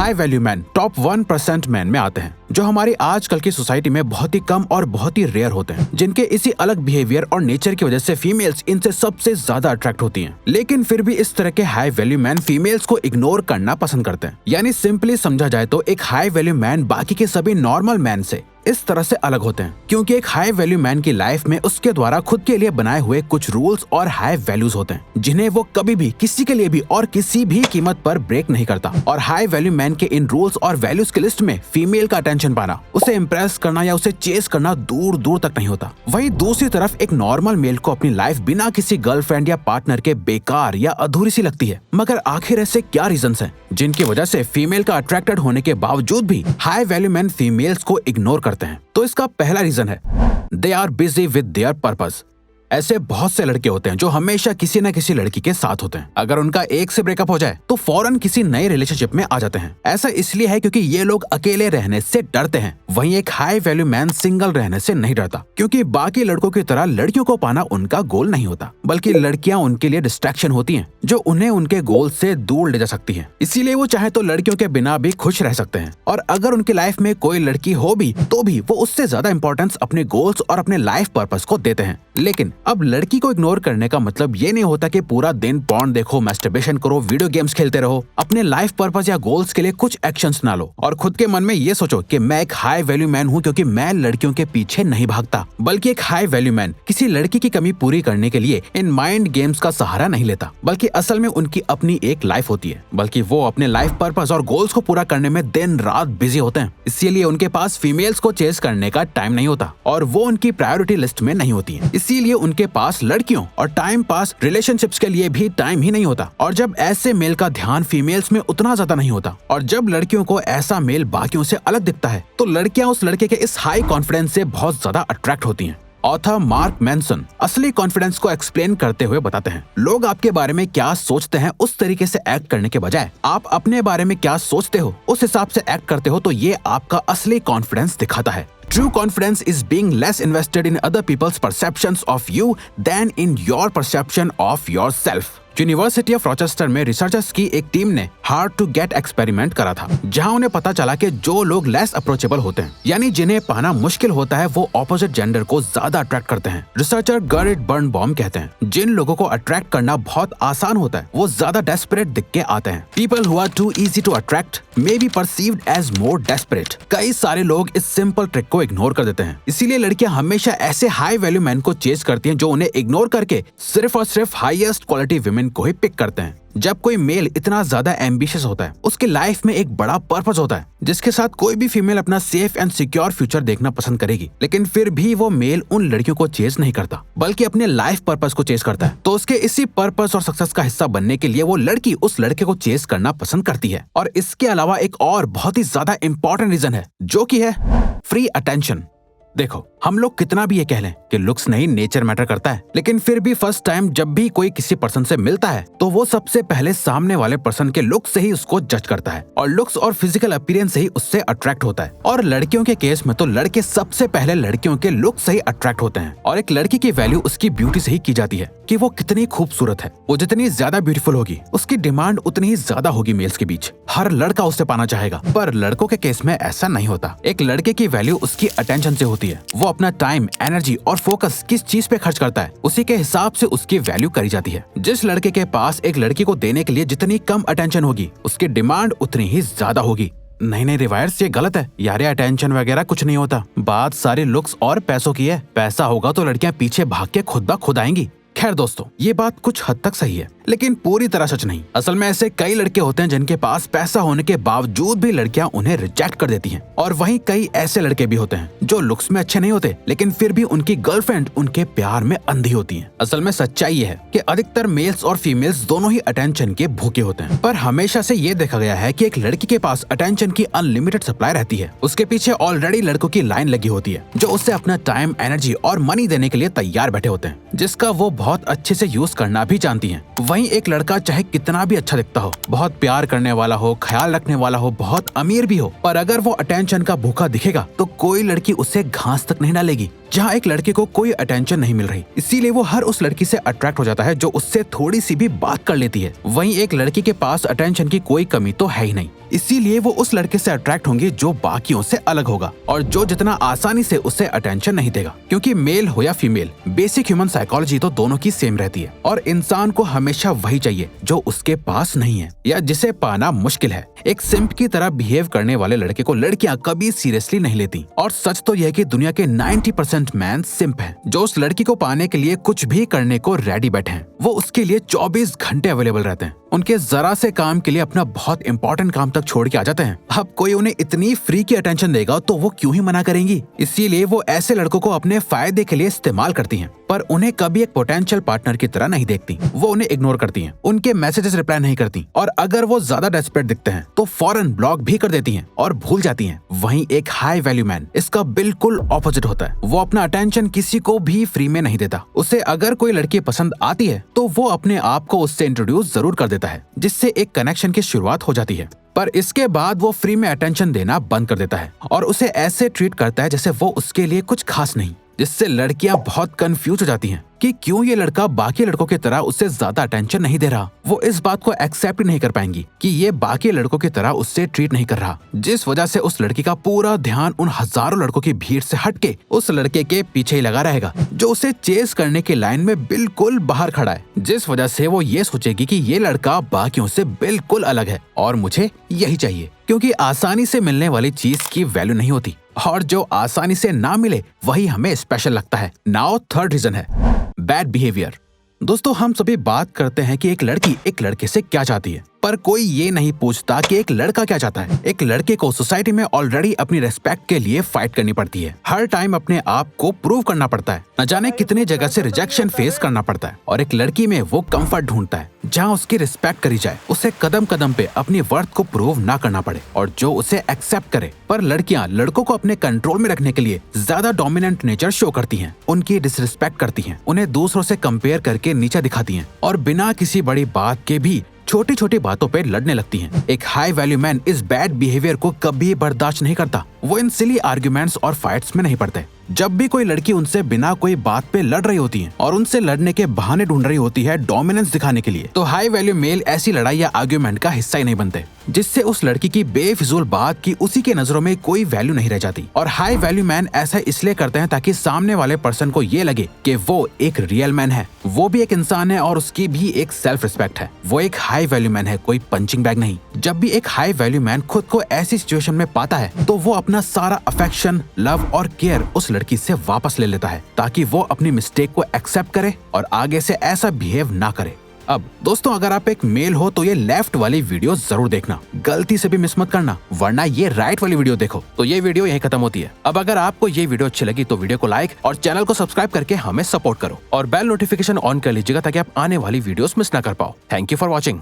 High value man top 1% man में आते हैं, जो हमारी आजकल की सोसाइटी में बहुत ही कम और बहुत ही रेयर होते हैं, जिनके इसी अलग बिहेवियर और नेचर की वजह से फीमेल्स इनसे सबसे ज्यादा अट्रैक्ट होती हैं। लेकिन फिर भी इस तरह के हाई वैल्यू मैन फीमेल्स को इग्नोर करना पसंद करते हैं। यानी सिंपली समझा जाए तो एक हाई वैल्यू मैन बाकी के सभी नॉर्मल मैन से इस तरह से अलग होते हैं, क्योंकि एक हाई वैल्यू मैन की लाइफ में उसके द्वारा खुद के लिए बनाए हुए कुछ रूल्स और हाई वैल्यूज होते हैं, जिन्हें वो कभी भी किसी के लिए भी और किसी भी कीमत पर ब्रेक नहीं करता। और हाई वैल्यू मैन के इन रूल्स और वैल्यूज की लिस्ट में फीमेल का अटेंशन पाना, उसे इम्प्रेस करना या उसे चेस करना दूर दूर तक नहीं होता। वहीं दूसरी तरफ एक नॉर्मल मेल को अपनी लाइफ बिना किसी गर्लफ्रेंड या पार्टनर के बेकार या अधूरी सी लगती है। मगर आखिर ऐसे क्या रीजंस हैं जिनकी वजह से फीमेल का अट्रैक्टेड होने के बावजूद भी हाई वैल्यू मैन फीमेल्स को इग्नोर करते हैं? तो इसका पहला रीजन है they are busy with their purpose. ऐसे बहुत से लड़के होते हैं जो हमेशा किसी न किसी लड़की के साथ होते हैं। अगर उनका एक से ब्रेकअप हो जाए तो फौरन किसी नए रिलेशनशिप में आ जाते हैं। ऐसा इसलिए है क्योंकि ये लोग अकेले रहने से डरते हैं। वहीं एक हाई वैल्यू मैन सिंगल रहने से नहीं डरता, क्योंकि बाकी लड़कों की तरह लड़कियों को पाना उनका गोल नहीं होता, बल्कि लड़कियां उनके लिए डिस्ट्रैक्शन होती हैं, जो उन्हें उनके गोल से दूर ले जा सकती हैं। इसीलिए वो चाहे तो लड़कियों के बिना भी खुश रह सकते हैं, और अगर उनकी लाइफ में कोई लड़की हो भी तो भी वो उससे ज्यादा इंपॉर्टेंस अपने गोल्स और अपने लाइफ पर्पस को देते हैं। लेकिन अब लड़की को इग्नोर करने का मतलब ये नहीं होता कि पूरा दिन पॉर्न देखो, मैस्टरबेशन करो, वीडियो गेम्स खेलते रहो। अपने लाइफ पर्पस या गोल्स के लिए कुछ एक्शंस ना लो और खुद के मन में ये सोचो कि मैं एक हाई वैल्यू मैन हूँ क्योंकि मैं लड़कियों के पीछे नहीं भागता। बल्कि एक हाई वैल्यू मैन किसी लड़की की कमी पूरी करने के लिए इन माइंड गेम्स का सहारा नहीं लेता, बल्कि असल में उनकी अपनी एक लाइफ होती है। बल्कि वो अपने लाइफ पर्पस और गोल्स को पूरा करने में दिन रात बिजी होते हैं। इसीलिए उनके पास फीमेल्स को चेस करने का टाइम नहीं होता और वो उनकी प्रायोरिटी लिस्ट में नहीं होती है। इसीलिए उनके पास लड़कियों और टाइम पास रिलेशनशिप्स के लिए भी टाइम ही नहीं होता। और जब ऐसे मेल का ध्यान फीमेल्स में उतना ज्यादा नहीं होता और जब लड़कियों को ऐसा मेल बाकियों से अलग दिखता है तो लड़कियां उस लड़के के इस हाई कॉन्फिडेंस से बहुत ज्यादा अट्रैक्ट होती हैं। ऑथर मार्क मैनसन असली कॉन्फिडेंस को एक्सप्लेन करते हुए बताते हैं, लोग आपके बारे में क्या सोचते हैं उस तरीके से एक्ट करने के बजाय आप अपने बारे में क्या सोचते हो उस हिसाब से एक्ट करते हो, तो ये आपका असली कॉन्फिडेंस दिखाता है। True confidence is being less invested in other people's perceptions of you than in your perception of yourself. University of Rochester में रिसर्चर्स की एक टीम ने हार्ड टू गेट एक्सपेरिमेंट करा था, जहां उन्हें पता चला कि जो लोग लेस अप्रोचेबल होते हैं, यानी जिन्हें पाना मुश्किल होता है, वो ऑपोजिट जेंडर को ज्यादा अट्रैक्ट करते हैं। रिसर्चर गैरेट बर्नबॉम कहते हैं, जिन लोगों को अट्रैक्ट करना बहुत आसान होता है वो ज्यादा डेस्परेट दिख के आते हैं। People who are too easy to attract may be perceived as more desperate. कई सारे लोग इस सिंपल ट्रिक को इग्नोर कर देते हैं। इसीलिए लड़कियां हमेशा ऐसे हाई वैल्यू मैन को चेस करती हैं जो उन्हें इग्नोर करके सिर्फ और सिर्फ हाईएस्ट क्वालिटी विमेन को ही पिक करते हैं। जब कोई मेल इतना ज्यादा एम्बिशियस होता है, उसकी लाइफ में एक बड़ा पर्पस होता है जिसके साथ कोई भी फीमेल अपना सेफ एंड सिक्योर फ्यूचर देखना पसंद करेगी, लेकिन फिर भी वो मेल उन लड़कियों को चेस नहीं करता बल्कि अपने लाइफ पर्पस को चेस करता है। तो उसके इसी पर्पस और सक्सेस का हिस्सा बनने के लिए वो लड़की उस लड़के को चेस करना पसंद करती है। और इसके अलावा एक और बहुत ही ज्यादा इंपॉर्टेंट रीजन है, जो कि है फ्री अटेंशन। देखो, हम लोग कितना भी ये कह लें कि लुक्स नहीं नेचर मैटर करता है, लेकिन फिर भी फर्स्ट टाइम जब भी कोई किसी पर्सन से मिलता है तो वो सबसे पहले सामने वाले पर्सन के लुक से ही उसको जज करता है और लुक्स और फिजिकल अपीयरेंस से ही उससे अट्रैक्ट होता है। और लड़कियों के केस में तो लड़के सबसे पहले लड़कियों के लुक से ही अट्रैक्ट होते हैं और एक लड़की की वैल्यू उसकी ब्यूटी से ही की जाती है कि वो कितनी खूबसूरत है। वो जितनी ज्यादा ब्यूटीफुल होगी उसकी डिमांड उतनी ही ज्यादा होगी मेल्स के बीच। हर लड़का उसे पाना चाहेगा, पर लड़कों के केस में ऐसा नहीं होता। एक लड़के की वैल्यू उसकी अटेंशन से होती है। वो अपना टाइम, एनर्जी और फोकस किस चीज पे खर्च करता है, उसी के हिसाब से उसकी वैल्यू करी जाती है। जिस लड़के के पास एक लड़की को देने के लिए जितनी कम अटेंशन होगी, उसकी डिमांड उतनी ही ज्यादा होगी। नहीं रिवायर्स, ये गलत है यार, अटेंशन वगैरह कुछ नहीं होता। बात सारी लुक्स और पैसों की है। पैसा होगा तो लड़कियां पीछे भाग के खुद ब खुद आएंगी। खैर दोस्तों, ये बात कुछ हद तक सही है, लेकिन पूरी तरह सच नहीं। असल में ऐसे कई लड़के होते हैं जिनके पास पैसा होने के बावजूद भी लड़कियां उन्हें रिजेक्ट कर देती हैं। और वहीं कई ऐसे लड़के भी होते हैं जो लुक्स में अच्छे नहीं होते, लेकिन फिर भी उनकी गर्लफ्रेंड उनके प्यार में अंधी होती है। असल में सच्चाई ये है कि अधिकतर मेल्स और फीमेल्स दोनों ही अटेंशन के भूखे होते हैं, पर हमेशा से ये देखा गया है कि एक लड़की के पास अटेंशन की अनलिमिटेड सप्लाई रहती है। उसके पीछे ऑलरेडी लड़कों की लाइन लगी होती है जो उससे अपना टाइम, एनर्जी और मनी देने के लिए तैयार बैठे होते हैं, जिसका वो बहुत अच्छे से यूज करना भी जानती हैं। वहीं एक लड़का चाहे कितना भी अच्छा दिखता हो, बहुत प्यार करने वाला हो, ख्याल रखने वाला हो, बहुत अमीर भी हो, पर अगर वो अटेंशन का भूखा दिखेगा तो कोई लड़की उसे घास तक नहीं डालेगी, जहाँ एक लड़के को कोई अटेंशन नहीं मिल रही, इसीलिए वो हर उस लड़की से अट्रैक्ट हो जाता है जो उससे थोड़ी सी भी बात कर लेती है। वहीं एक लड़की के पास अटेंशन की कोई कमी तो है ही नहीं, इसीलिए वो उस लड़के से अट्रैक्ट होंगी जो बाकियों से अलग होगा और जो जितना आसानी से उसे अटेंशन नहीं देगा। क्योंकि मेल हो या फीमेल, बेसिक ह्यूमन साइकोलॉजी तो दोनों की सेम रहती है और इंसान को हमेशा वही चाहिए जो उसके पास नहीं है या जिसे पाना मुश्किल है। एक सिम्प की तरह बिहेव करने वाले लड़के को लड़कियां कभी सीरियसली नहीं लेती और सच तो यह कि दुनिया के 90% मैन सिम्प हैं जो उस लड़की को पाने के लिए कुछ भी करने को रेडी बैठे हैं। वो उसके लिए 24 घंटे अवेलेबल रहते हैं। उनके जरा से काम के लिए अपना बहुत इंपॉर्टेंट काम तक छोड़ के आ जाते हैं। अब कोई उन्हें इतनी फ्री की अटेंशन देगा तो वो क्यों ही मना करेंगी। इसीलिए वो ऐसे लड़कों को अपने फायदे के लिए इस्तेमाल करती हैं, पर उन्हें कभी एक पोटेंशियल पार्टनर की तरह नहीं देखती। वो उन्हें इग्नोर करती हैं, उनके मैसेजेस रिप्लाई नहीं करती और अगर वो ज्यादा डेस्परेट दिखते हैं तो फौरन ब्लॉक भी कर देती हैं और भूल जाती हैं। वहीं एक हाई वैल्यू मैन इसका बिल्कुल ऑपोजिट होता है। वो अपना अटेंशन किसी को भी फ्री में नहीं देता। उसे अगर कोई लड़की पसंद आती है तो वो अपने आप को उससे इंट्रोड्यूस जरूर कर देता है, जिससे एक कनेक्शन की शुरुआत हो जाती है। पर इसके बाद वो फ्री में अटेंशन देना बंद कर देता है और उसे ऐसे ट्रीट करता है जैसे वो उसके लिए कुछ खास नहीं, जिससे लड़कियां बहुत कंफ्यूज हो जाती हैं कि क्यों ये लड़का बाकी लड़कों की तरह उससे ज्यादा अटेंशन नहीं दे रहा। वो इस बात को एक्सेप्ट नहीं कर पाएंगी कि ये बाकी लड़कों की तरह उससे ट्रीट नहीं कर रहा, जिस वजह से उस लड़की का पूरा ध्यान उन हजारों लड़कों की भीड़ से हटके उस लड़के के पीछे ही लगा रहेगा जो उसे चेस करने की लाइन में बिल्कुल बाहर खड़ा है। जिस वजह से वो ये सोचेगी कि ये लड़का बाकियों से बिल्कुल अलग है और मुझे यही चाहिए, क्योंकि आसानी से मिलने वाली चीज की वैल्यू नहीं होती और जो आसानी से ना मिले वही हमें स्पेशल लगता है। नाउ थर्ड रीजन है बैड बिहेवियर। दोस्तों, हम सभी बात करते हैं कि एक लड़की एक लड़के से क्या चाहती है, पर कोई ये नहीं पूछता कि एक लड़का क्या चाहता है। एक लड़के को सोसाइटी में ऑलरेडी अपनी रेस्पेक्ट के लिए फाइट करनी पड़ती है। हर टाइम अपने आप को प्रूव करना पड़ता है। न जाने कितने जगह से रिजेक्शन फेस करना पड़ता है और एक लड़की में वो कंफर्ट ढूंढता है जहाँ उसकी रिस्पेक्ट करी जाए, उसे कदम कदम पे अपनी वर्थ को प्रूव ना करना पड़े और जो उसे एक्सेप्ट करे। पर लड़कियां लड़कों को अपने कंट्रोल में रखने के लिए ज्यादा डोमिनेंट नेचर शो करती हैं, उनकी डिसरिस्पेक्ट करती हैं, उन्हें दूसरों से कंपेयर करके नीचा दिखाती हैं और बिना किसी बड़ी बात के भी छोटी छोटी बातों पे लड़ने लगती हैं। एक हाई वैल्यू मैन इस बैड बिहेवियर को कभी बर्दाश्त नहीं करता। वो इन सिली आर्ग्यूमेंट्स और फाइट्स में नहीं पड़ते। जब भी कोई लड़की उनसे बिना कोई बात पे लड़ रही होती है और उनसे लड़ने के बहाने ढूंढ रही होती है डोमिनेंस दिखाने के लिए, तो हाई वैल्यू मेल ऐसी लड़ाई या आर्ग्यूमेंट का हिस्सा ही नहीं बनते, जिससे उस लड़की की बेफिजूल बात की उसी के नजरों में कोई वैल्यू नहीं रह जाती। और हाई वैल्यू मैन ऐसा इसलिए करते हैं ताकि सामने वाले पर्सन को ये लगे कि वो एक रियल मैन है, वो भी एक इंसान है और उसकी भी एक सेल्फ रिस्पेक्ट है। वो एक हाई वैल्यू मैन है, कोई पंचिंग बैग नहीं। जब भी एक हाई वैल्यू मैन खुद को ऐसी सिचुएशन में पाता है तो वो अपना सारा अफेक्शन, लव और केयर उस लड़की से वापस ले लेता है ताकि वो अपनी मिस्टेक को एक्सेप्ट करे और आगे से ऐसा बिहेव ना करे। अब दोस्तों, अगर आप एक मेल हो तो ये लेफ्ट वाली वीडियो जरूर देखना, गलती से भी मिस मत करना, वरना ये राइट वाली वीडियो देखो। तो ये वीडियो यहीं खत्म होती है। अब अगर आपको ये वीडियो अच्छी लगी तो वीडियो को लाइक और चैनल को सब्सक्राइब करके हमें सपोर्ट करो और बेल नोटिफिकेशन ऑन कर लीजिएगा ताकि आप आने वाली वीडियोस मिस ना कर पाओ। Thank you for watching.